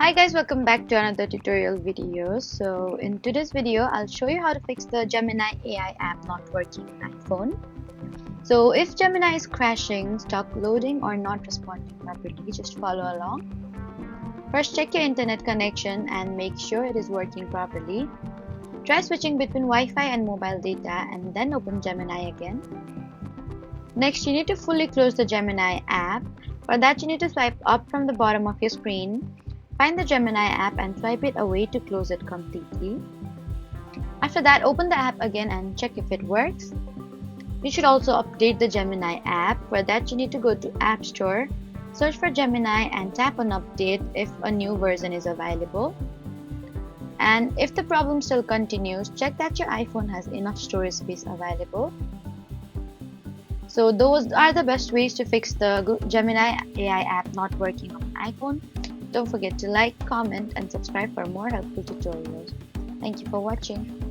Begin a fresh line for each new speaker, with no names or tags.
Hi guys, welcome back to another tutorial video. So in today's video, I'll show you how to fix the Gemini AI app not working on iPhone. So if Gemini is crashing, stuck loading or not responding properly, just follow along. First, check your internet connection and make sure it is working properly. Try switching between Wi-Fi and mobile data and then open Gemini again. Next, you need to fully close the Gemini app. For that, you need to swipe up from the bottom of your screen. Find the Gemini app and swipe it away to close it completely. After that, open the app again and check if it works. You should also update the Gemini app. For that, you need to go to App Store, search for Gemini and tap on Update if a new version is available. And if the problem still continues, check that your iPhone has enough storage space available. So those are the best ways to fix the Gemini AI app not working on iPhone. Don't forget to like, comment, and subscribe for more helpful tutorials. Thank you for watching.